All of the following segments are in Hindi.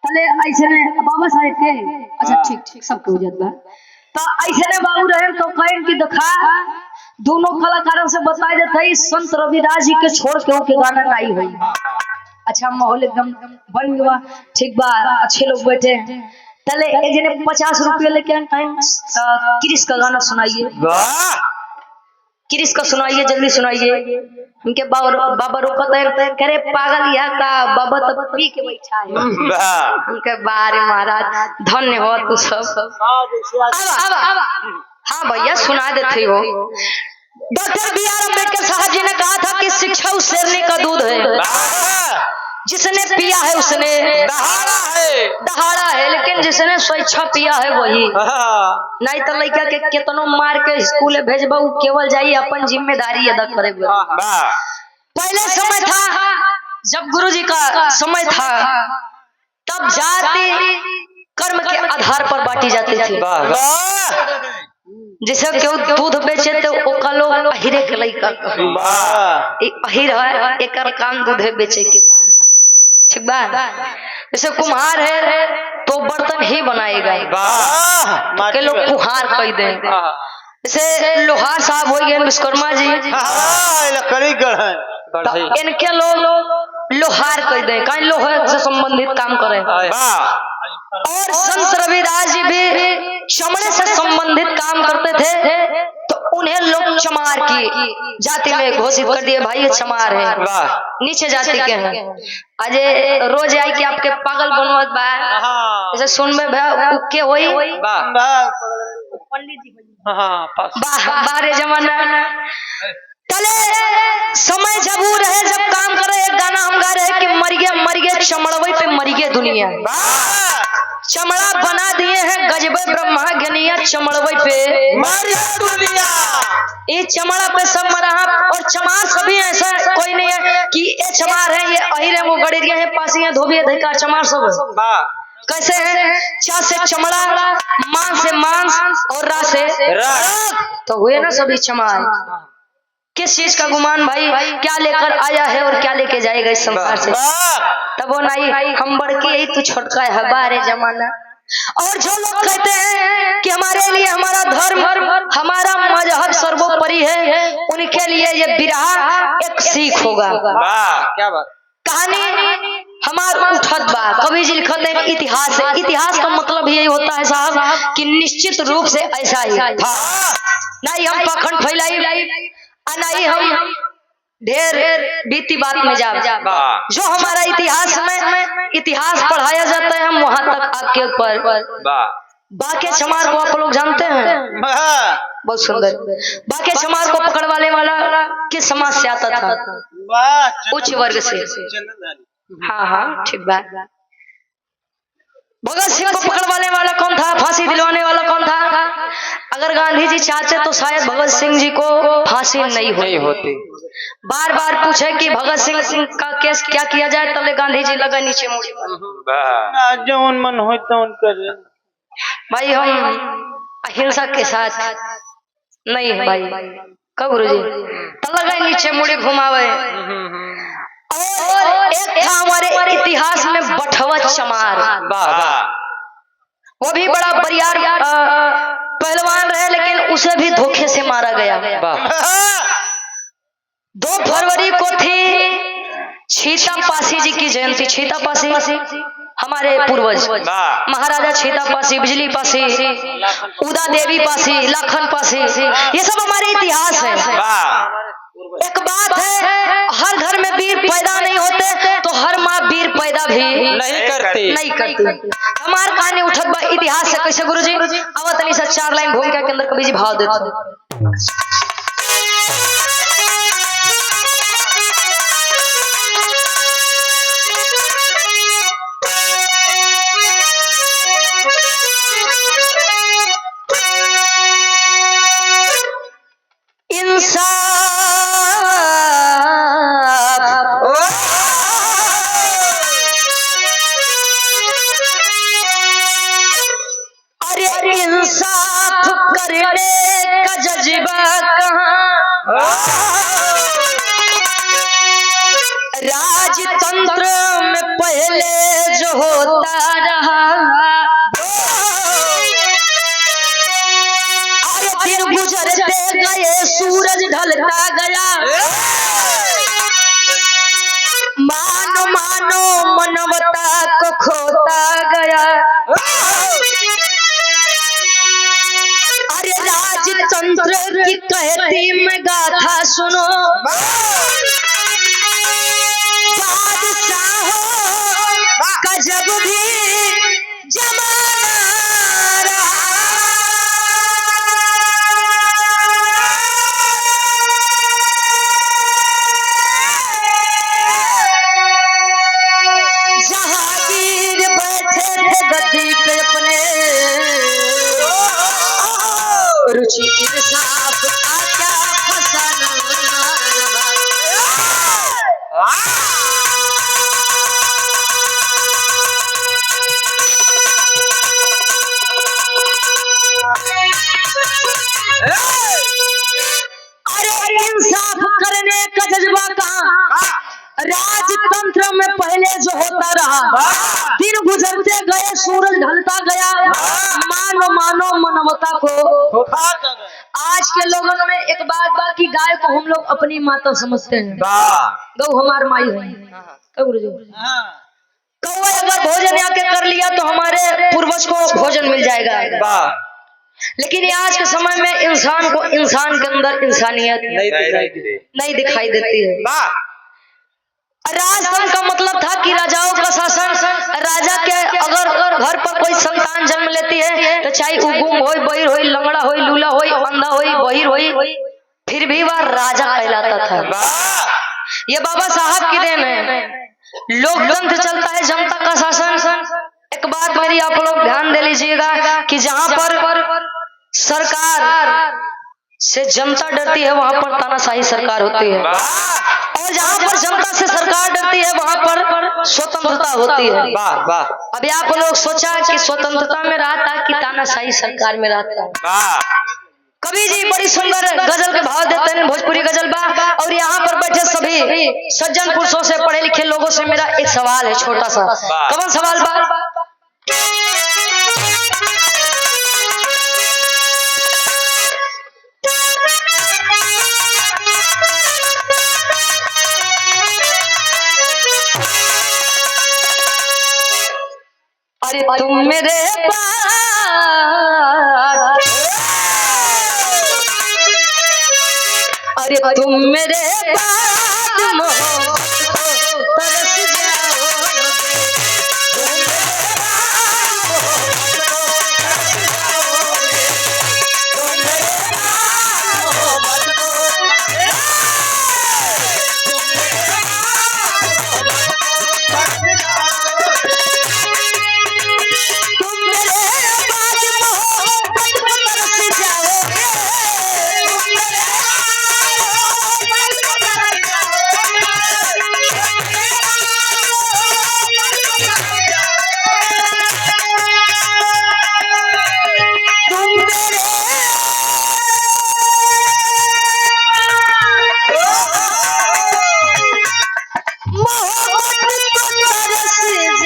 तले ऐसे ने बाबा साहेब के अच्छा ठीक ठीक सबके हो जाता तो ऐसे ने बाबू रहे तो कहीं की दिखा दोनों कलाकारों से बता देते संत रविदास जी के छोड़ के उनके गाना नहीं हुई। अच्छा माहौल एकदम बन गया ठीक बा अच्छे लोग बैठे तले एक जने 50 रुपये लेके टाइम क्रिस का गाना सुनाइए क्रिस का सुनाइए जल्दी सुनाइए। उनके बाबा रोकते हैं करे पागल यहाँ का बाबा तब पी के बैठा है उनके बारे महाराज धन्य हो तू सब। हाँ भैया सुना देते हो। डॉक्टर बी आर अम्बेडकर साहब जी ने कहा था कि शिक्षा उस शेरनी का दूध है जिसने पिया है उसने दहाड़ा है लेकिन जिसने स्वेच्छा पिया है वही नहीं तो लड़का के कितनो मार के स्कूल भेजबा केवल जाइए अपन जिम्मेदारी अदा करे। पहले समय था जब गुरुजी का समय था तब जाति कर्म के आधार पर बांटी जाती थी। जैसे क्यों दूध बेचे तो ओकलो अहिरे के लइका अहिर है एकर काम दूध बेचे के ठीक बा। जैसे कुम्हार है तो बर्तन ही बनाएगा के लोग कुम्हार कह दे। जैसे लोहार साहब हो गए विश्वकर्मा जी इनके लोग लोहार कह दे कहीं लोहे से संबंधित काम करे। और संत रविदास जी भी चमड़े से संबंधित काम करते थे तो उन्हें लोग चमार की जाति में घोषित कर दिए भाई ये चमार है नीचे जाति के हैं। अजय रोज आई कि आपके पागल बनवत बा जैसे सुन में के होई पंडित जी बारे जमाना तले समय जब वो रहे जब काम करे एक गाना हम गा रहे कि मर गए चमड़वई पे मर गए दुनिया चमड़ा बना दिए हैं गजबे ब्रह्मा गनिया चमड़वई पे दुनिया ये चमड़ा पे सब मरा और चमार सभी ऐसा कोई नहीं है कि ये चमार है ये अहिर है वो गड़ेरिया है पासियां धोबिया धैका चमार सब कैसे है चा से चमड़ा मांस से मांस और रा से तो हुए ना सभी चमार। किस चीज का गुमान भाई क्या लेकर आया है और क्या लेके जाएगा इस संसार से तब वो नहीं हम बढ़ के यही तू छोटका है बारे जमाना। और जो लोग कहते हैं कि हमारे लिए हमारा धर्म हमारा मजहब सर्वोपरि है उनके लिए ये बिरहा एक सीख होगा। क्या बात कहानी हमारा उठत बा कवि जी लिखते हैं इतिहास है। इतिहास का मतलब यही होता है साहब कि निश्चित रूप से ऐसा ही नहीं हम पाखंड फैलाई नहीं हम ढेर बीती बात में जा जो हमारा इतिहास में इतिहास पढ़ाया जाता है हम वहां तक आपके ऊपर बाके चमार को आप लोग जानते हैं बहुत सुंदर। बाके चमार को पकड़वाने वाला किस समाज से आता था उच्च वर्ग से। हाँ हाँ ठीक बात। भगत सिंह को पकड़वाने वाला कौन था फांसी दिलवाने वाला कौन था। अगर गांधी जी चाहते तो शायद भगत सिंह जी को फांसी नहीं होती। बार बार पूछे कि भगत सिंह का केस क्या किया जाए तब गांधी जी लगा नीचे मुड़ी जो मन हो तो भाई हम अहिंसा के साथ नहीं है भाई कब गुरु जी तब लगा नीचे मुड़ी घुमावे। और एक था हमारे इतिहास में बठवा चमार वो भी बड़ा बरियार पहलवान रहे लेकिन उसे भी धोखे से मारा गया। 2 फरवरी को थी छीतापासी जी की जयंती। छीतापासी हमारे पूर्वज महाराजा छीतापासी बिजली पासी उदा देवी पासी लखन पासी ये सब हमारे इतिहास है। एक बात है हर घर में वीर पैदा नहीं होते तो हर माँ वीर पैदा भी नहीं करती। हमार कहानी उठत बा इतिहास से कैसे गुरुजी आवत नहीं से 4 लाइन भूमिका के अंदर कवि जी भाव देते। इंसाफ करने का जज्बा कहाँ राजतंत्र में पहले जो होता सूरज ढलता गया। मानो मानो मनवता को खोता गया। अरे राजतंत्र की कहती मैं गाथा सुनो, बादशाहों का जब भी जमाना जहांगीर बैठे थे गद्दी पे अपने, रुचि इंसाफ का क्या फसाना अरे इंसाफ करने का जज्बा कहाँ? राजतंत्र में पहले जो होता रहा, दिन गुजरते गए सूरज ढलता गया। मानो मानो मानवता को। आज के लोगों में एक बात बाकी, गाय को हम लोग अपनी माता समझते हैं। गौ हमार माई है। कौवा अगर भोजन आके कर लिया तो हमारे पूर्वज को भोजन मिल जाएगा। लेकिन आज के समय में इंसान को इंसान के अंदर इंसानियत नहीं दिखाई देती है। राजतंत्र का मतलब था कि राजाओं का शासन। राजा के अगर घर पर कोई संतान जन्म लेती है तो चाहे वो गुम हो, बहिर हो, लंगड़ा हो, लूला हो, अंधा हो, बहिर हो, फिर भी वह राजा कहलाता था। ये बाबा साहब की देन है। लोकतंत्र चलता है, जनता का शासन। एक बात मेरी आप लोग ध्यान दे लीजिएगा कि जहाँ पर सरकार से जनता डरती है वहां पर तानाशाही सरकार होती है, और जहाँ पर जनता से सरकार डरती है वहां पर स्वतंत्रता होती है। अभी आप लोग सोचा कि स्वतंत्रता में रहा था कि तानाशाही सरकार में रहता है। कवि जी बड़ी सुंदर गजल के भाव देते हैं, भोजपुरी गजल बा। और यहाँ पर बैठे सभी सज्जन पुरुषों से, पढ़े लिखे लोगों से मेरा एक सवाल है, छोटा सा। कौन सवाल बा? अरे तुम मेरे पास, अरे तुम मेरे पास तरस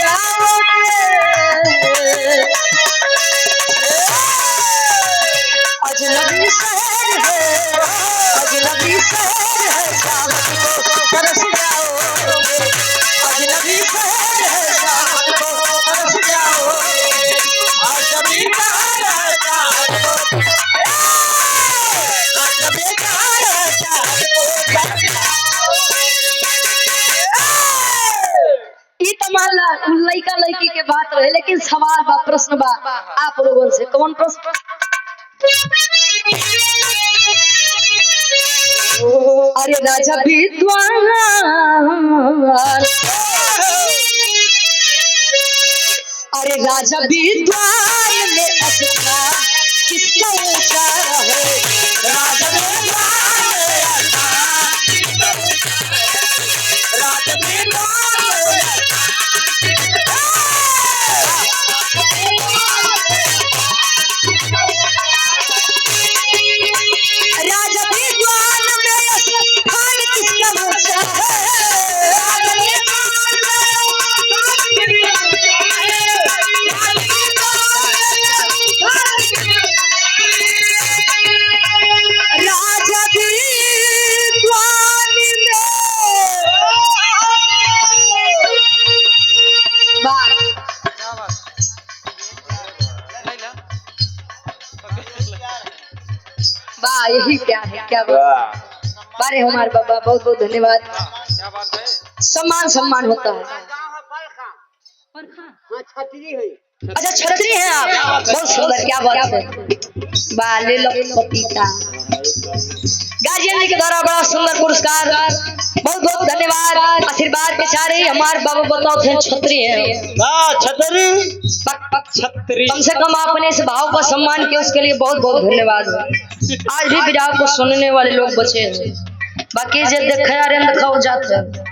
जाओगे, अजनबी शहर है, अजनबी शहर है, चाहत को तरस जाओगे, अजनबी शहर है, चाहत को तरस जाओगे, अजनबी शहर है, चाहत को, अजनबी शहर है, चाहत को तरस जाओगे। ई तमाला लड़का लड़की के बात रहे, लेकिन सवाल बा, प्रश्न बा आप लोगों से। कौन प्रश्न? अरे राजा विद्वान, अरे राजा विद्वान ने अपना किसका ऊंचा है, राजा विद्वान ने अपना किसका ऊंचा है, राजा वाह यही प्यार है, क्या बात। बारे हमारे बाबा बहुत बहुत धन्यवाद। सम्मान सम्मान होता है। अच्छा छतरी है आप, बहुत सुंदर, क्या बात है। वाह ले लो पपीता। गार्जियन के द्वारा बड़ा सुंदर पुरस्कार, बहुत बहुत धन्यवाद। आशीर्वाद के सारे हमारे बाबा बताओ थे छतरी है। छतरी छतरी कम से कम आपने इस भाव का सम्मान किया, उसके लिए बहुत बहुत धन्यवाद। आज भी विराह को सुनने वाले लोग बचे हैं, बाकी जो देखा यार दिखाओ जाते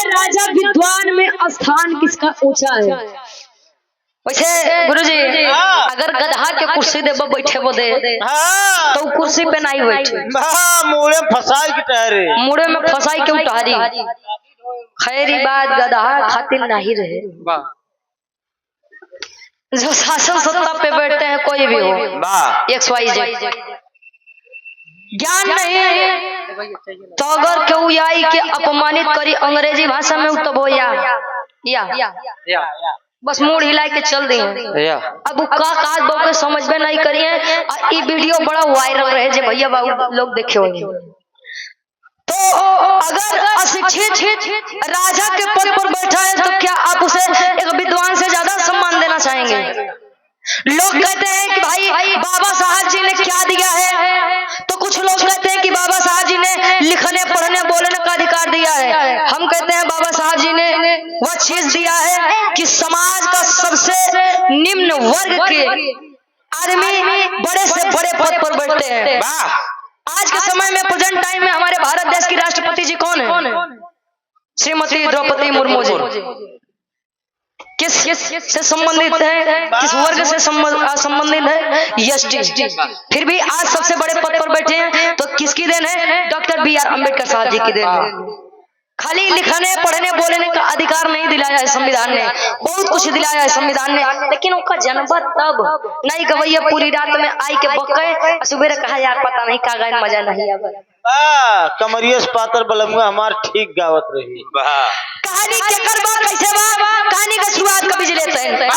राजा विद्वान में स्थान किसका ऊंचा है। वैसे गुरुजी अगर गधा के कुर्सी दे बैठे बोदे तो कुर्सी पे नहीं बैठे, मुड़े फसाई की टहरे, मुड़े में फसाई के उतारी। खैरी बात गधा खातिर नहीं रहे। जो शासन सत्ता पे बैठते हैं कोई भी हो, XYZ, ज्ञान नहीं तो अगर केहू आई के अपमानित करी अंग्रेजी भाषा में तब हो या बस मूड हिला के चल दी। अब का बात समझ में नहीं करिए। ये वीडियो बड़ा वायरल रहे जे भैया बाबू लोग देखे होंगे। तो अगर अशिक्षित राजा के पद पर बैठा है तो क्या आप उसे एक विद्वान से ज्यादा सम्मान देना चाहेंगे। लोग कहते हैं कि भाई बाबा साहब जी ने क्या दिया है, तो कुछ लोग कहते हैं कि बाबा साहब जी ने लिखने पढ़ने बोलने का अधिकार दिया है। हम कहते हैं बाबा साहब जी ने वह चीज दिया है कि समाज का सबसे निम्न वर्ग के आदमी बड़े से बड़े पद पर बैठते हैं। आज के समय में प्रेजेंट टाइम में हमारे भारत देश की राष्ट्रपति जी कौन है? श्रीमती द्रौपदी मुर्मू जी। किस से संबंधित है, किस वर्ग से संबंधित है? एसटी। फिर भी आज सबसे बड़े पद पर बैठे हैं तो किसकी देन है? डॉक्टर BR अम्बेडकर साहब जी की देन है। खाली लिखने पढ़ने बोलने का अधिकार नहीं दिलाया है संविधान ने, बहुत कुछ दिलाया है संविधान ने, लेकिन उनका जन्म तब नहीं गवैया पूरी रात में आई के बके सुबह कहा यार पता नहीं का गायन मजा नहीं आवा। कमरियस पातर बलमुआ हमार ठीक गावत रही। कहानी के करबा कैसे बा, कहानी का शुरुआत कभी लेते हैं।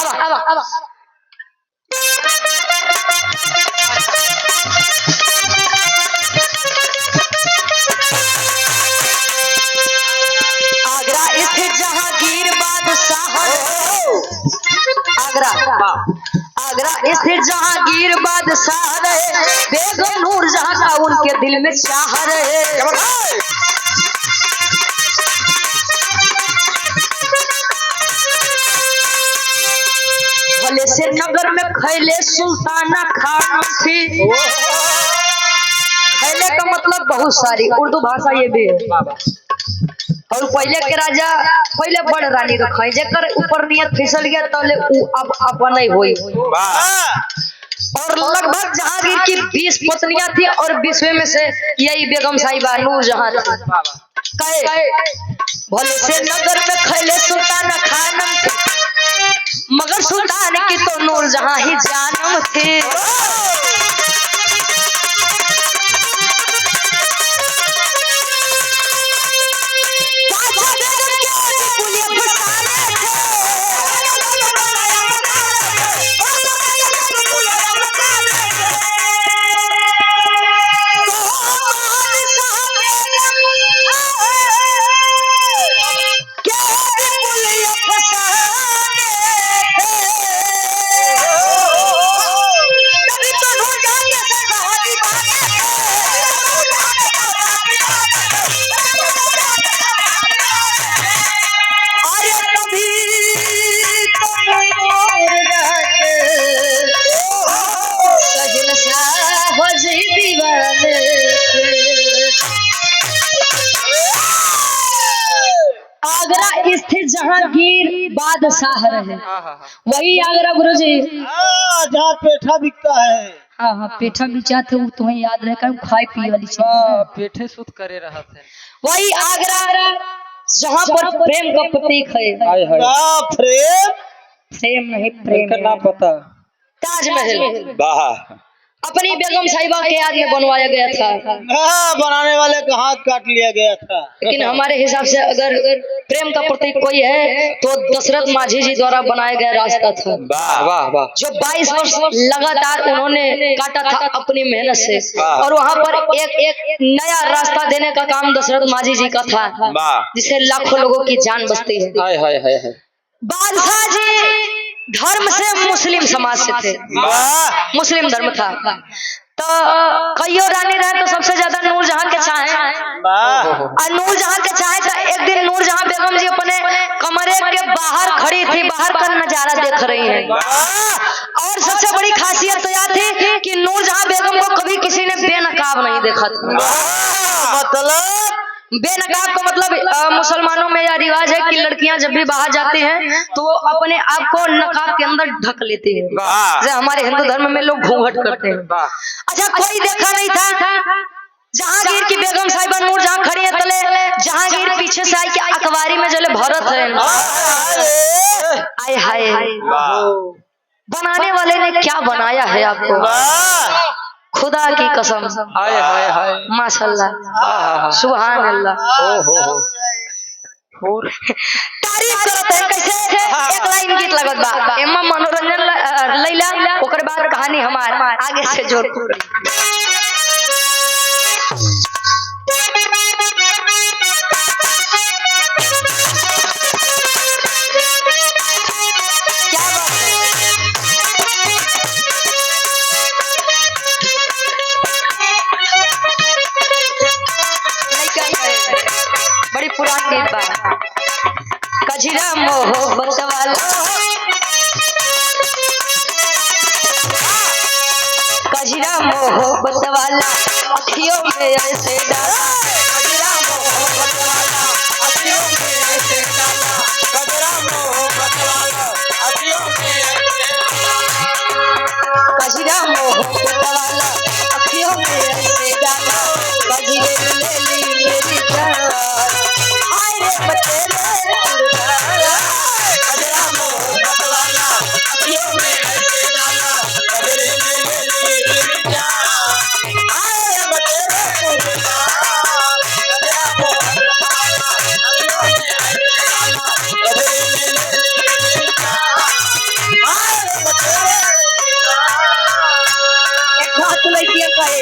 आगरा स्थित जहांगीर बादशाह, आगरा स्थित जहांगीर बादशाह रहे, बेगम नूरजहां का उनके दिल में चाह रहे। भले से नगर में खैले सुल्ताना खान थी। खैले का मतलब बहुत सारी, उर्दू भाषा ये भी है। और पहले के राजा पहले बड़ रानी रखे, जेकर ऊपर नियत फिसल गया तले अब अपन नहीं हुई। और लगभग जहांगीर की 20 पत्नियां थी और 20वें में से यही बेगम साहिबा नूरजहां कहे। भले से नगर में खैले सुल्ताना खानम थी, मगर सुल्तान की तो नूरजहां ही जानम थी। जहांगीर बादशाह रहे, वही आगरा गुरु जी। जहाँ पेठा बिकता है। हाँ हाँ, पेठा बिचा थे, वो तुम्हें याद रहे का, खाए पिए वाली चीज, पेठे सुत करे रहा थे। वही आगरा जहाँ पर प्रेम का प्रतीक है। हाय हाय, प्रेम प्रेम नहीं, प्रेम ना पता। ताजमहल वाह, अपनी बेगम साहिबा के याद में बनवाया गया था, बनाने वाले का हाथ काट लिया गया था। लेकिन हमारे हिसाब से अगर प्रेम का प्रतीक कोई है तो दशरथ माझी जी द्वारा बनाया गया रास्ता था। वाह वाह वाह, जो 22 वर्ष लगातार उन्होंने काटा था अपनी मेहनत से, और वहाँ पर एक नया रास्ता देने का काम दशरथ माझी जी का था, जिससे लाखों लोगों की जान बचती है। हाय हाय हाय हाय। बादशाह जी धर्म से मुस्लिम समाज से थे, मुस्लिम धर्म था, तो कईयों रानी रहे तो सबसे ज्यादा नूरजहां के चाहे, और नूरजहां के चाहे तो एक दिन नूरजहां बेगम जी अपने कमरे के बाहर खड़ी थी, बाहर का नजारा देख रही है, और सबसे बड़ी खासियत तो यह थी कि नूरजहां बेगम को कभी किसी ने बेनकाब नहीं देखा था। मतलब बेनकाब का मतलब मुसलमानों में यह रिवाज है कि लड़कियां जब भी बाहर जाती हैं तो वो अपने आप को नकाब के अंदर ढक लेती हैं, जैसे हमारे हिंदू धर्म में लोग घूंघट करते हैं। अच्छा, कोई देखा नहीं था। जहांगीर की बेगम साहिबा नूरजहां खड़ी है तले, जहांगीर पीछे से आई कि अखबारी में जले भरत है। आय हाय, बनाने वाले ने क्या बनाया है आपको, खुदा की कसम। हाय हाय हाय, माशाल्लाह, सुभान अल्लाह। तारीफ करते हैं कैसे, एक लाइन गीत लगत बा, एमा मनोरंजन लैला, ओकर बाद कहानी हमार आगे से जोड़। बड़ी पुरानी गीत बा, कजरा मोहब्बत वाला, कजरा मोहब्बत वाला अखियों में ऐसे डाला, कजरा मोहब्बत वाला अखियों में ऐसे डाला, कजरा मोहब्बत वाला अखियों में ऐसे डाला, कजरा मोहब्बत वाला अखियों में ऐसे डाला, कजरे ले ली मेरी जान, आए रे बतेरे पुरवाला, कजरा मोहब्बत वाला अखियों में ऐसे डाला, कजरे ले ली मेरी जान, आए रे बतेरे पुरवाला, कजरा मोहब्बत वाला अखियों में ऐसे डाला, कजरे ले ली मेरी जान, आए रे बतेरे पुरवाला। एक बात लड़कियां कहे,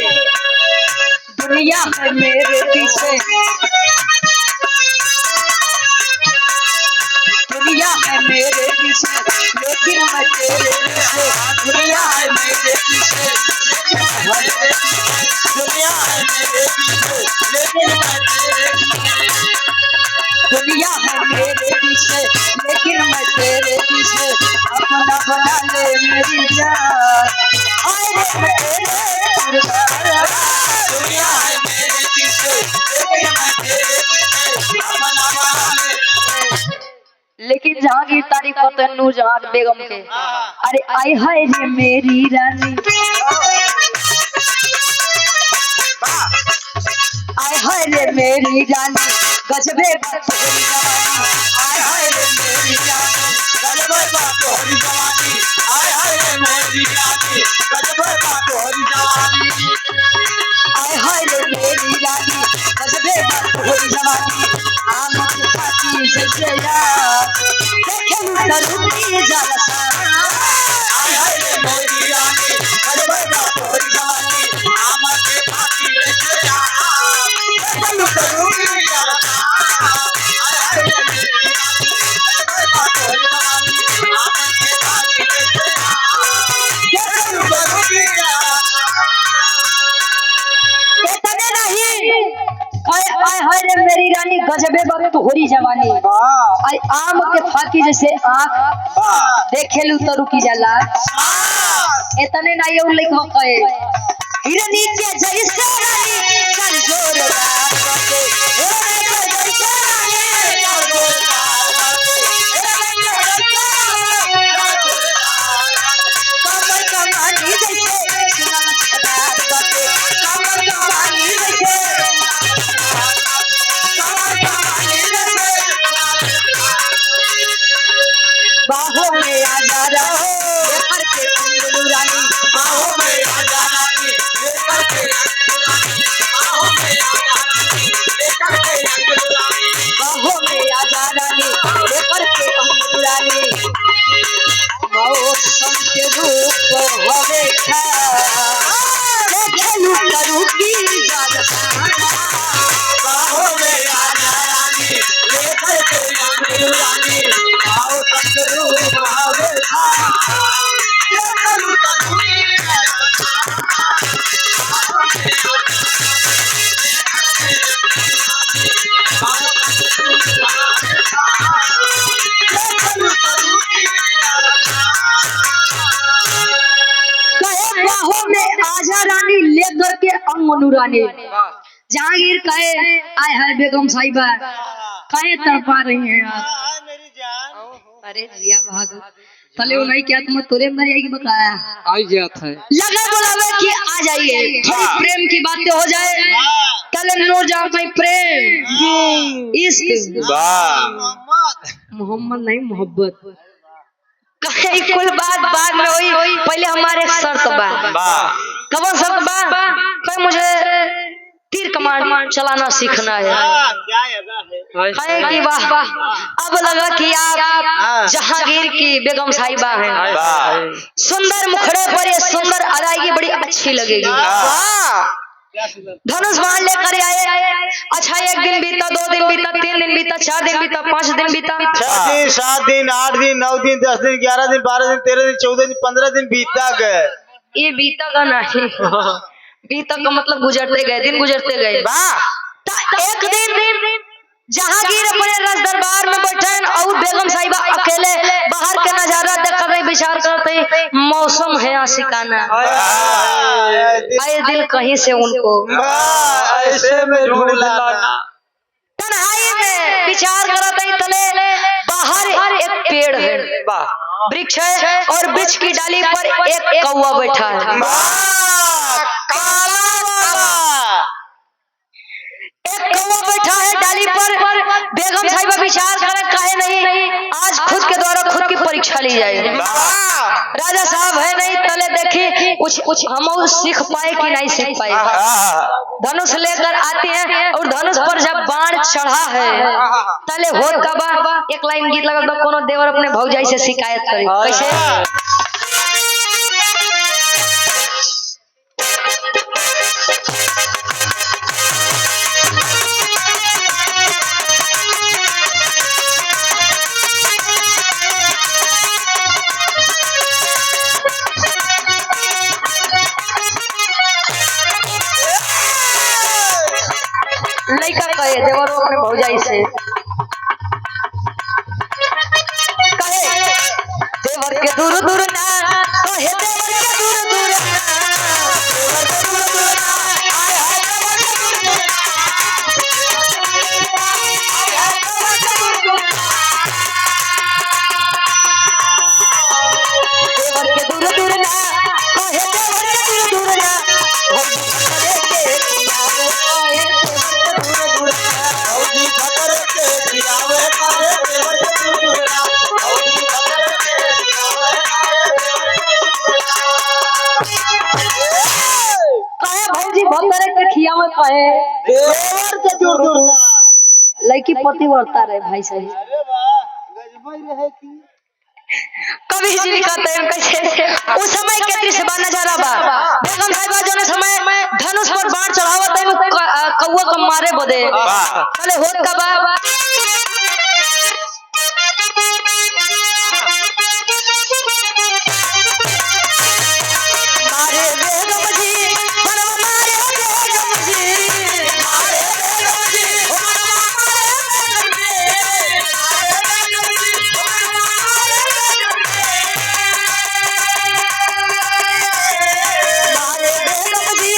दुनिया है मेरे पीछे, दुनिया है मेरे पीछे, लेकिन मैं तेरे पीछे, दुनिया है मेरे पीछे, दुनिया है मेरे पीछे, लेकिन मैं तेरे पीछे, दुनिया है मेरे पीछे, लेकिन मैं तेरे पीछे, अपना बना ले मेरी जान, आए रे मैं तेरे पुरवाला, दुनिया है मेरे पीछे, लेकिन मैं तेरे पीछे, अपना बना ले। लेकिन जहांगीर तारीफ करते हैं नूरजहां बेगम के, अरे आय हाय रे मेरी रानी, आय हाय रे मेरी रानी, गजबे तोहरी जवानी, आय हाय रे मेरी रानी, गजबे तोहरी जवानी, आय हाय रे मेरी रानी, गजबे तोहरी जवानी, आय हाय रे मेरी रानी, गजबे तोहरी जवानी, आमद खाती जैसे यार, देखे तरुणी जलसा, आय हाय रे मेरी रानी, गजबे तोहरी जवानी, आमद खाती जैसे यार, देखे तरुणी जलसा, आय हाय रे मेरी रानी, गजबे तोहरी जवानी, आमद खाती जैसे यार, देखे तरुणी जलसा। इतने नहीं, आय हाय रे मेरी रानी, गजबे बात तोहरी जवानी, आई आम के फाकी जैसे आँख, देखे लू तो रुकी जाला। इतने नहीं, उन लिखो कहे, हिरनी के जैसे रानी चल जोरदार बाटे, हिरनी के जैसे रानी चल जोरदार बाटे, कहानी जैसे सुना लचकदार बाटे कमर कहानी जैसे कमर कहानी जैसे बाहों में आ जा रहो लेकर के अंगुल रानी बाहों में आ जा रानी लेकर के अंगुल रानी बाहों में आ जा रानी लेकर के अंगुल रानी बाहों में आ जा रानी लेकर के अंगुल रानी मौसम के रूप हवे खा देखलू करू की जादसाना बाहों में आ जा रानी लेकर के अंगुल रानी मौसम के रूप हवे खा देखलू करू की बाहों में आजा रानी लेकर के अंगनू रानी जहांगीर कहे आय है बेगम साहिबा कहे तड़पा रही हैं आप मेरी जान अरे जिया भाग तले वो नहीं क्या तुम तोरे अंदर आएगी बकाया आई जात है लगा बोलावे कि आ जाइए थोड़ी प्रेम की बातें हो जाए तले नूर जाओ भाई प्रेम इश्क मोहम्मद नहीं मोहब्बत कहे कुल बात बाद में हुई पहले हमारे एक शर्त बा कब शर्त बा कहे मुझे तीर कमान चलाना सीखना है कहे कि वाह अब लगा कि आप जहांगीर की बेगम साहिबा हैं सुंदर मुखड़े पर ये सुंदर अदायगी बड़ी अच्छी लगेगी धनुष बाण लेकर आए अच्छा 1 दिन बीता 2 दिन बीता 3 दिन बीता 4 दिन बीता 5 दिन बीता 6 दिन 7 दिन 8 दिन 9 दिन 10 दिन 11 दिन 12 दिन 13 दिन 14 दिन 15 दिन बीता गए ये बीता का नहीं बीता का मतलब गुजरते गए दिन गुजरते गए एक दिन जहांगीर अपने रस दरबार में बैठे और बेगम साहिबा अकेले बाहर के नजारा देख रहे विचार करते मौसम है आशिकाना आए दिल कहीं से उनको ऐसे में ढूंढ लाना तन्हाई में विचार करते तले बाहर एक पेड़ है वृक्ष है और वृक्ष की डाली पर एक कौवा बैठा है एक कौवा बैठा है डाली पर बेगम साहिबा विचार करे काहे नहीं आज खुद के द्वारा खुद की परीक्षा ली जाए राजा साहब है नहीं तले देखी कुछ हम सीख पाए कि नहीं सीख पाए धनुष लेकर आते हैं और धनुष पर जब बाण चढ़ा है तले होत का बा एक लाइन गीत लगा दो कोनो देवर अपने भौजाई से शिकायत करे कैसे लड़का कहे देवर अपने भौजाई से कहे देवर के दूर दूर ना कहे देवर के दूर दूर ना देवर के दूर दूर ना आय हाय देवर के दूर दूर ना आय हाय देवर के दूर दूर ना देवर के दूर दूर ना कहे देवर के दूर दूर ना हम करे के आवे आए लड़की पति बढ़ता रहे भाई साहब कभी जी कहते हैं कैसे उस समय के दृश्य बा नजारा बा बेगम साहिबा जो समय धनुष पर बाण चढ़ावत है कौवा को मारे बदे चले होत का बा मारे बेगम जी बनवा मारे बेगम जी मारे बेगम जी बनवा मारे बेगम जी बनवा मारे बेगम जी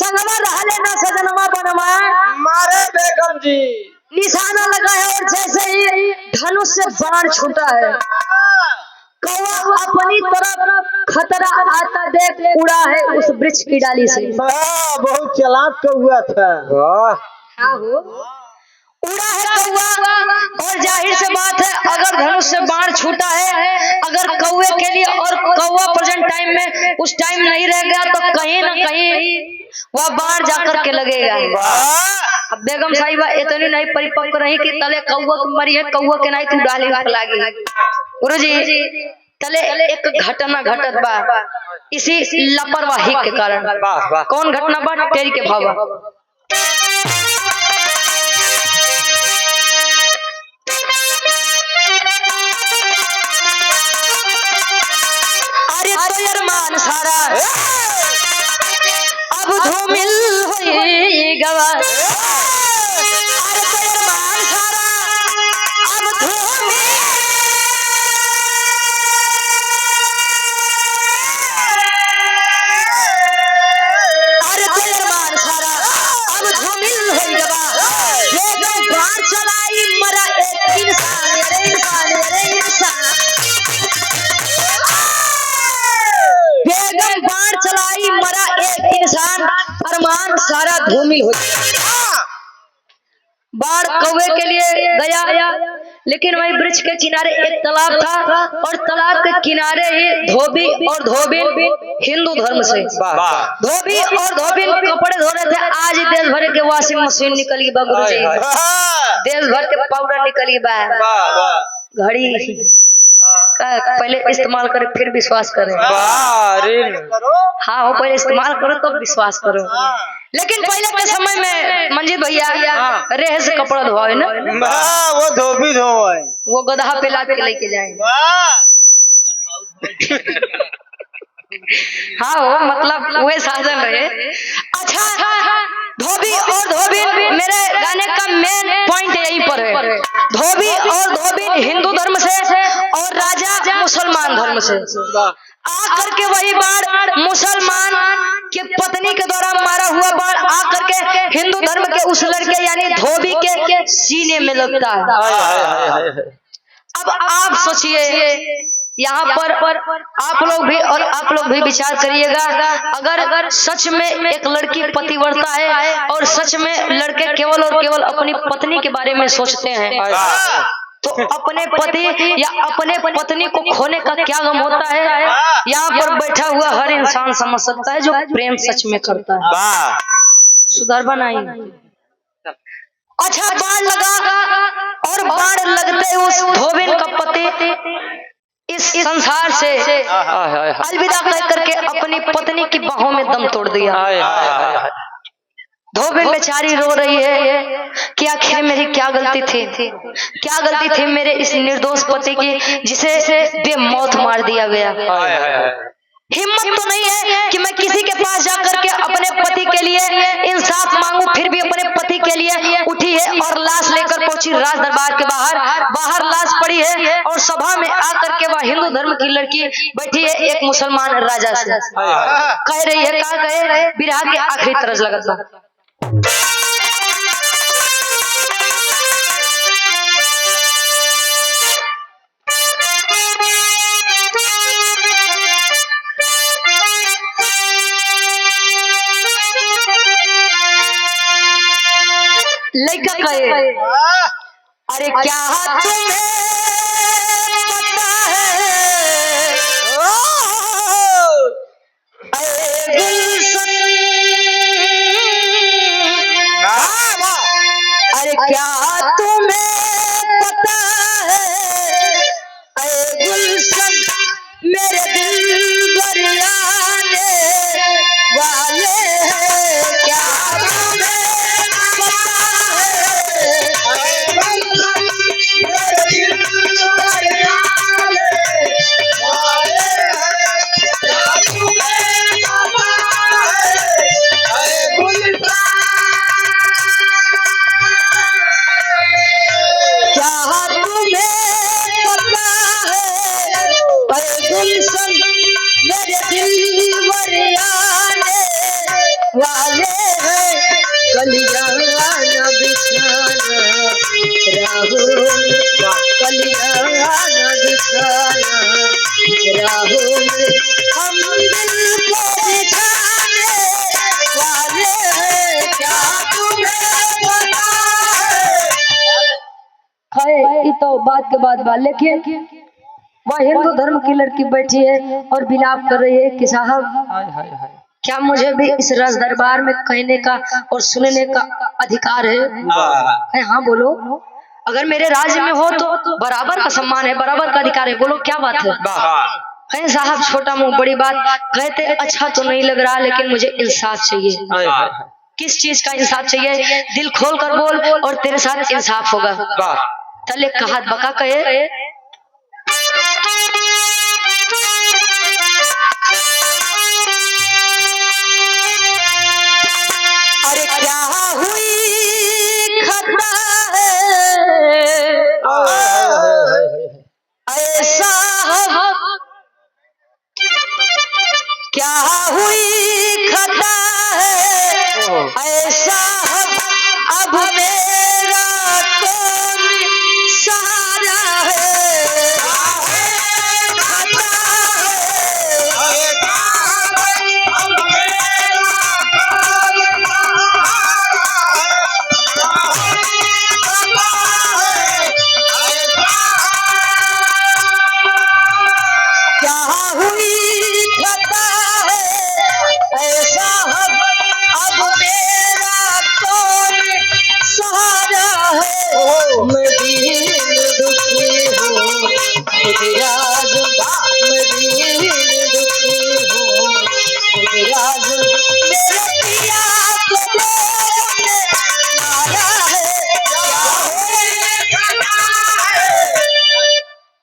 संगमा रहले ना सजनवा बनवा मारे बेगम जी। निशाना लगा है और जैसे ही धनुष से बाण छूटा है कौवा अपनी तरफ खतरा आता देख उड़ा है उस वृक्ष की डाली से। बहुत चालाक कौवा था। हाँ हो उड़ा है कौवा और जाहिर से बात है अगर धनुष से बाण छूटा है अगर कौवे के लिए और कौवा प्रेजेंट टाइम में उस टाइम नहीं रह गया तो कहीं ना कहीं वह बाण जाकर के लगेगा। अब बेगम साहिबा इतनी नहीं परिपक्व रही कि तले कौवा को मरी है कौवा के नहीं तू डाले लागी। गुरुजी तले एक घटना घटत बा इसी लापरवाही के कारण। कौन घटना बा तेरी के भावा मान सारा अब धूमिल हुई गवा अरे तेर मान सारा अब धूमिल अरे तेर मान सारा अब धूमिल हुई गवा ये जो बाण चलाई मरा एक इंसान रे इंसान रे इंसान बेगम बाण चलाई मरा एक इंसान अरमान सारा धूमिल हो बाण कौवे के लिए गया लेकिन वही वृक्ष के किनारे एक तालाब था और तालाब के किनारे ही धोबी और धोबिन हिंदू धर्म से धोबी और धोबिन कपड़े धो रहे थे। आज ही देश भर के वॉशिंग मशीन निकल गई बा गुरुजी देश भर के पाउडर निकल गई बा घड़ी पहले इस्तेमाल करे फिर विश्वास करें। हाँ हो पहले इस्तेमाल करो तो विश्वास करो। लेकिन पहले के समय में मंजीत भैया रेह से कपड़ा धोए ना वो धोबी धोए वो गधा पे ला के लेके जाए। हाँ हो मतलब वही साधन रहे। अच्छा धोबी और धोबिन मेरे गाने का मेन पॉइंट यहीं पर है। धोबी और धोबिन हिंदू धर्म से और राजा मुसलमान धर्म से आकर के वही बाण मुसलमान के पत्नी के द्वारा मारा हुआ बाण आकर के हिंदू धर्म के उस लड़के यानी धोबी के सीने में लगता है। अब आप सोचिए यहाँ पर आप लोग भी विचार करिएगा अगर सच में एक लड़की पतिव्रता है और सच में लड़के केवल और केवल अपनी पत्नी के बारे में सोचते हैं तो अपने पति या अपने पत्नी को खोने का क्या गम होता है यहाँ पर बैठा हुआ हर इंसान समझ सकता है जो प्रेम सच में करता है। सुधार बनाई। अच्छा बाण लगा और बाण लगते उस धोबिन का पति इस संसार से अलविदा कह करके अपनी पत्नी की बाहों में दम तोड़ दिया। धोबिन बेचारी रो रही है कि आखिर मेरी क्या गलती थी मेरे इस निर्दोष पति की जिसे बेमौत मार दिया गया। हिम्मत तो नहीं है कि मैं किसी के पास जाकर के अपने पति के लिए इंसाफ मांगू फिर भी अपने पति के लिए उठी है और लाश लेकर पहुंची राज दरबार के बाहर लाश पड़ी है और सभा में आकर के वह हिंदू धर्म की लड़की बैठी है एक मुसलमान राजा से कह रही है क्या कहे बिरहा के आखिरी तरस लगता लड़का कहे अरे क्या तुम्हें पता है गुलशन अरे क्या तुम्हें पता है गुलशन मेरे दिल बरियाने वाले क्या तुम्हें पता है गलियां न दिखाना, राहों में हम दिल को दिखाने वाले हैं, क्या तुम्हें पता है? ये तो बात के बाद बात, लेकिन वह हिंदू धर्म की लड़की बैठी है और विलाप कर रही है कि साहब हाय हाय हाय। क्या मुझे भी इस राज दरबार में कहने का और सुनने का अधिकार है? है हाँ बोलो, अगर मेरे राज्य में हो तो बराबर का सम्मान है, बराबर का अधिकार है, बोलो क्या बात है? है साहब छोटा मुंह बड़ी बात कहते, अच्छा तो नहीं लग रहा लेकिन मुझे इंसाफ चाहिए। किस चीज का इंसाफ चाहिए? दिल खोल कर बोल और तेरे साथ इंसाफ होगा। तले कहा बका कहे, अरे क्या हुई खता है ऐसा, क्या हुई खता है ऐसा, अब मेरा कौन सहारा है? क्या हुई खता है ऐसा, अब मेरा कौन सहारा है? मैं दीन दुखी हूँ खुद राज, मैं दीन दुखी हूँ खुद राज, मेरे पिया को लोगों ने मारा है,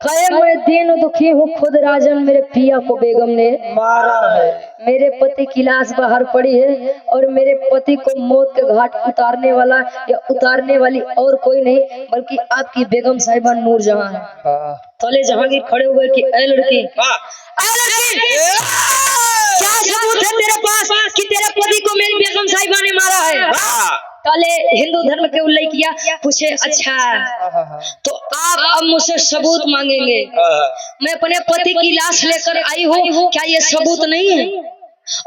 कहे मैं दीन दुखी हूँ खुद राजन, मेरे पिया को बेगम ने मारा है। मेरे पति की लाश बाहर पड़ी है और मेरे पति को मौत के घाट उतारने वाला या उतारने वाली और कोई नहीं बल्कि आपकी बेगम साहिबा नूरजहां है। तले जहांगीर खड़े हुए कि ऐ लड़की, क्या सबूत है तेरे पास कि तेरे पति को मेरी बेगम साहिबा ने मारा है? काले हिंदू धर्म के उल्लेखिया पूछे, अच्छा तो आप अब मुझसे सबूत मांगेंगे? मैं अपने पति की लाश लेकर आई हूँ, क्या ये सबूत नहीं है?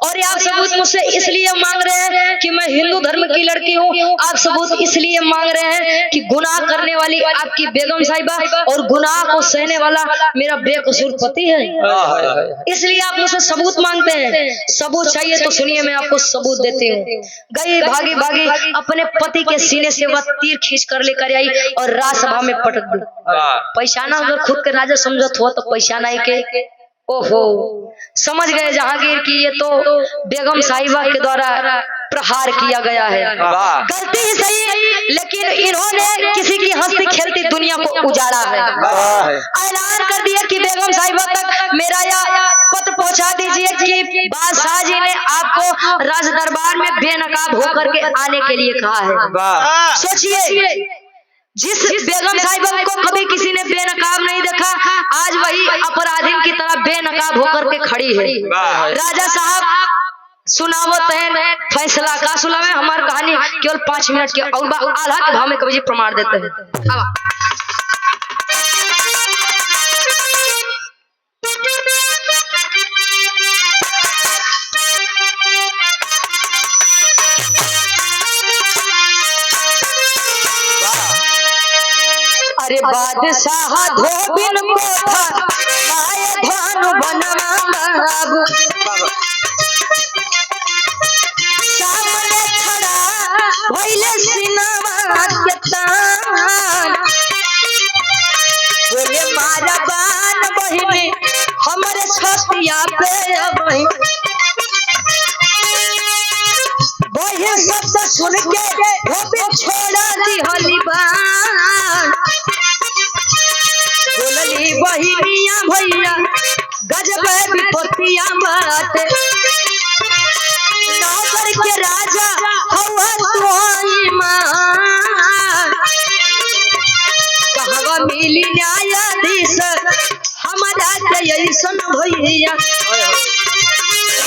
और ये आप सबूत मुझसे इसलिए मांग रहे हैं कि मैं हिंदू धर्म की लड़की हूँ, आप सबूत इसलिए मांग रहे हैं कि गुनाह करने वाली आपकी बेगम साहिबा और गुनाह को सहने वाला मेरा बेकसूर पति है, इसलिए आप मुझसे सबूत मांगते हैं। सबूत चाहिए तो सुनिए, मैं आपको सबूत देती हूँ। गई भागी भागी अपने पति के सीने से वह तीर खींच कर लेकर आई और राजसभा में पटक दी। पहचाना, अगर खुद के राजा समझत हो तो पहचाना ही के। ओहो, समझ गए जहांगीर की ये तो बेगम साहिबा के द्वारा प्रहार किया गया है। गलती ही सही, लेकिन इन्होंने किसी की हंसती खेलती दुनिया को उजाड़ा है। ऐलान कर दिया कि बेगम साहिबा तक मेरा यह पत्र पहुंचा दीजिए कि बादशाह जी ने आपको राज दरबार में बेनकाब होकर के आने के लिए कहा है। सोचिए, जिस बेगम साहिबा को कभी किसी ने बेनकाब नहीं देखा, आज वही अपराधीन की तरह बेनकाब होकर के खड़ी है। राजा साहब सुनावत है फैसला का सुना में हमारी कहानी केवल 5 मिनट के और आधा के भाव में कवि जी प्रमाण देते हैं। अरे बादशाह धोबिन कोठा माय धानु बनवा बाबू, सामने खड़ा भइले सिनवा के तान, बोले मारा बान बहिनी हमरे छतिया पे अबही। वही शब्द सुन के धोबिन छोड़ा दी हलीबान, बोलली बहिनिया भैया गजब विपत्तिया बाटे, नौकर के राजा हवा तुहाई मान, कहवा मिली न्यायाधीश हमारा के ऐसन भैया,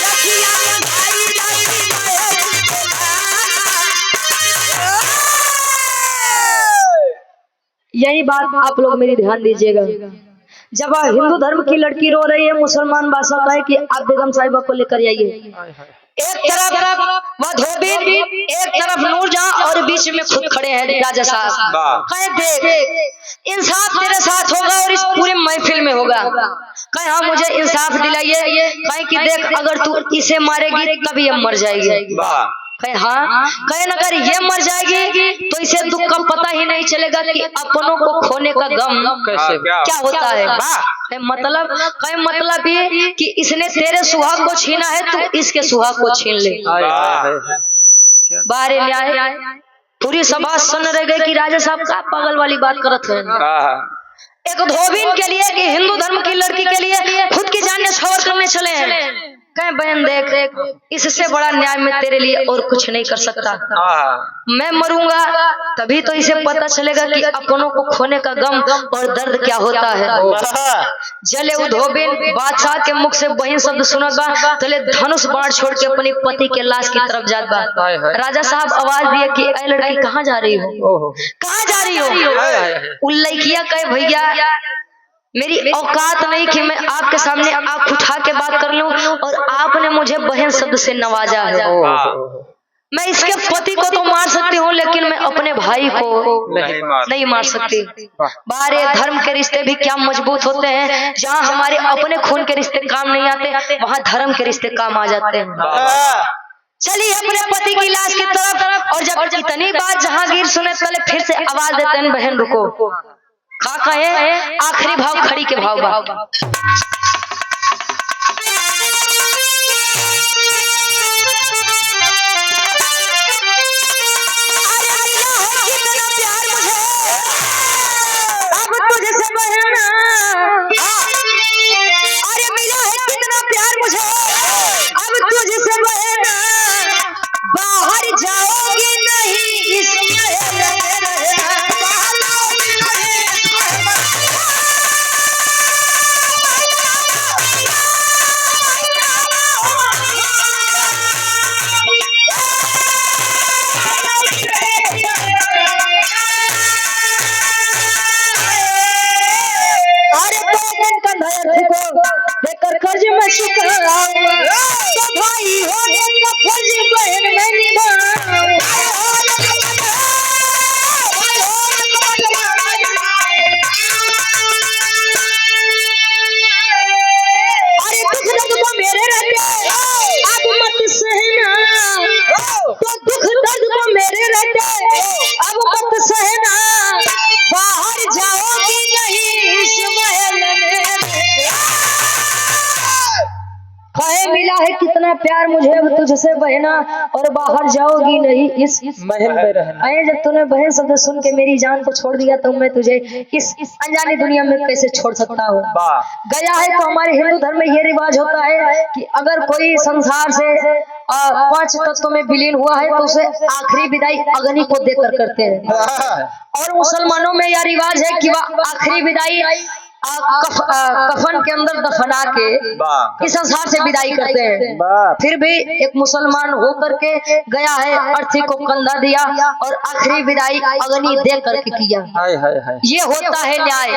रखिया भाई यहीं बात आप लोग मेरी ध्यान दीजिएगा। जब हिंदू धर्म की लड़की रो रही है, मुसलमान बादशाह है कि आप बेगम साहिबा को लेकर आइए। एक तरफ वह धोबी, एक तरफ नूरजहां और बीच में खुद खड़े हैं राजा साहब। कहे देख इंसाफ तेरे साथ होगा और इस पूरी महफिल में होगा। कहे हाँ मुझे इंसाफ दिलाइए। कहे कि देख अगर तू इसे मारेगी तब ये मर जाएगी। कहे हाँ। कहे अगर ये मर जाएगी तो इसे दुख का पता ही नहीं चलेगा कि अपनों को खोने का गम कैसे क्या होता है। मतलब ये कि इसने तेरे सुहाग को छीना है, तू इसके सुहाग को छीन ले। बाहर न्याय पूरी सभा सुन रह गई कि राजा साहब का पागल वाली बात करत है। एक धोबीन के लिए कि हिंदू धर्म की लड़की के लिए खुद की जान न्यौछावर करने चले हैं। कहे बहन देख इससे बड़ा न्याय मैं तेरे लिए और कुछ नहीं कर सकता। मैं मरूंगा तभी तो इसे पता चलेगा कि अपनों को खोने का गम और दर्द क्या होता है। जले वो धोबीन बादशाह के मुख से बहन शब्द सुनगा तले धनुष बाण छोड़ के अपनी पति के लाश की तरफ जात बा। राजा साहब आवाज दिए कि ऐ लड़की कहाँ जा रही हो, कहाँ जा रही हो। उल्लैखिया कहे भैया मेरी औकात नहीं कि मैं आपके सामने आंख उठा के बात कर लूं और आपने मुझे बहन शब्द से नवाजा है। मैं इसके पति को तो मार सकती हूँ लेकिन मैं अपने भाई को नहीं मार सकती। बारे धर्म के रिश्ते भी क्या मजबूत होते हैं। जहाँ हमारे अपने खून के रिश्ते काम नहीं आते वहाँ धर्म के रिश्ते काम आ जाते हैं। चलिए अपने पति की लाश की तरफ। और जब इतनी बात जहांगीर सुने पहले फिर से आवाज देते हैं बहन रुको। खा कहे आखिरी भाव खड़ी के भाव बा। देकर कर्ज में तो भाई हो फर्ज बहन में निभाऊं। अरे दुख दर्द को मेरे रहते अब मत सहना, तो दुख दर्द को मेरे रहते अब मत सहना। बाहर जाओगी नहीं इस महल में। कहे मिला है कितना प्यार मुझे अब तुझसे बहना और बाहर जाओगी नहीं इस महल में रहना। जब तूने बहन शब्द सुन के मेरी जान को छोड़ दिया तो मैं तुझे इस अनजानी दुनिया में कैसे छोड़ सकता हूँ। गया है तो हमारे हिंदू धर्म में ये रिवाज होता है कि अगर कोई संसार से 5 तत्वों में विलीन हुआ है तो उसे आखिरी विदाई अग्नि को देकर करते हैं। और मुसलमानों में यह रिवाज है कि वह आखिरी विदाई कफन के अंदर दफना के इस संसार से विदाई करते हैं। फिर भी एक मुसलमान होकर के गया है अर्थी को कंधा दिया और आखिरी विदाई अग्नि दे करके किया। ये होता है न्याय।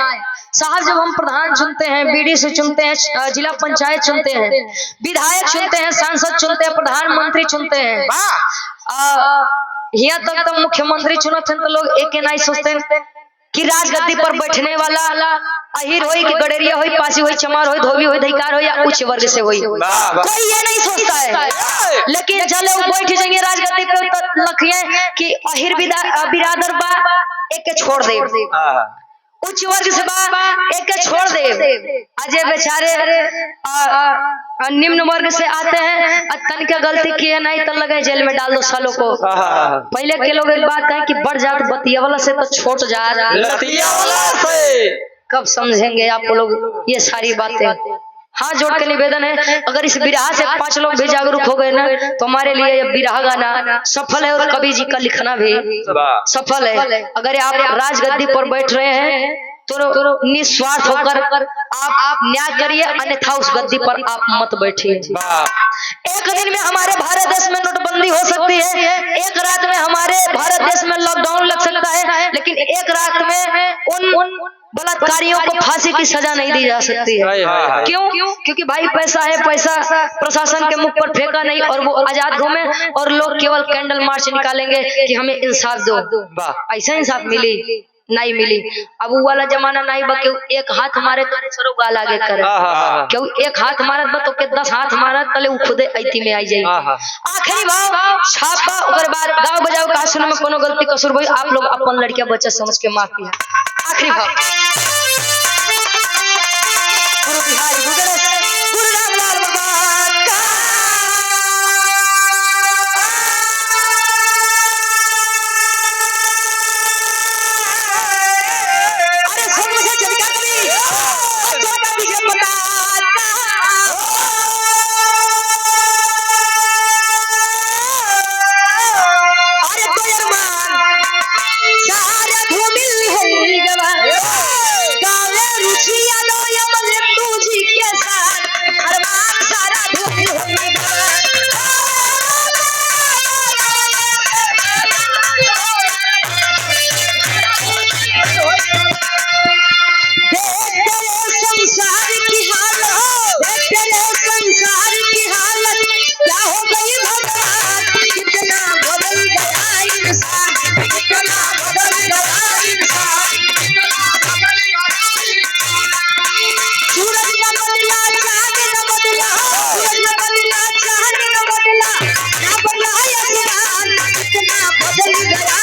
साहब जब हम प्रधान चुनते हैं, बीडीसी चुनते हैं, जिला पंचायत चुनते हैं, विधायक चुनते हैं, सांसद चुनते हैं, प्रधानमंत्री चुनते हैं, यहाँ तक तो मुख्यमंत्री चुनते हैं तो लोग एक नहीं सोचते हैं कि राजगद्दी पर बैठने वाला अहिर होई कि गडेरिया होई, पासी होई, चमार होई, धोबी होई, धिकार होई या उच्च वर्ग से होई, कोई ये नहीं सोचता है। लेकिन जब वो बैठ जाएंगे राजगद्दी पे तो लखिए कि अहिर बिरादर बा एक छोड़ दे, उच्च वर्ग से बा एक छोड़ दे। अजय बेचारे निम्न वर्ग से आते हैं, तन क्या गलती किए नहीं तो लगे जेल में डाल दो सालों को। पहले के लोग एक बात कहें कि बढ़ जात बतिया वाला से तो छोट जात लतिया वाला से। कब समझेंगे आप लोग ये सारी बातें। हाथ जोड़ के निवेदन है, अगर इस बिरहा से 5 लोग भी जागरूक हो गए ना तो हमारे लिए ये बिरहा गाना सफल है और कवि जी का लिखना भी सफल है। अगर आप राजगद्दी पर बैठ रहे हैं तो निस्वार्थ होकर आप न्याय करिए, अन्यथा उस गद्दी पर आप मत बैठिए। एक दिन में हमारे भारत देश में नोटबंदी हो सकती है, एक रात में हमारे भारत देश में लॉकडाउन लग सकता है, लेकिन एक रात में उन बलात्कारियों को फांसी की सजा नहीं दी जा सकती है। क्यों? क्योंकि भाई पैसा है, पैसा प्रशासन के मुख पर फेंका नहीं और वो आजाद घूमे और लोग केवल कैंडल मार्च निकालेंगे कि हमें इंसाफ दो। ऐसा इंसाफ मिली नहीं मिली। अब वो वाला जमाना नहीं बा क्यों एक हाथ मारे तो सरो गाल आगे करे, क्यों एक हाथ मारत बा तो के 10 हाथ मारत तले उ खुदे ऐती में आई जाई। आखिरी भाव छापा ओकर बाद गाँव बजाओ का सुन में कोनो गलती कसूर भाई आप लोग अपन लड़कियां बच्चा समझ के माफ किया। आखिरी भाव गुरु बिहारी गुरु रामलाल बाबा का बदल गया।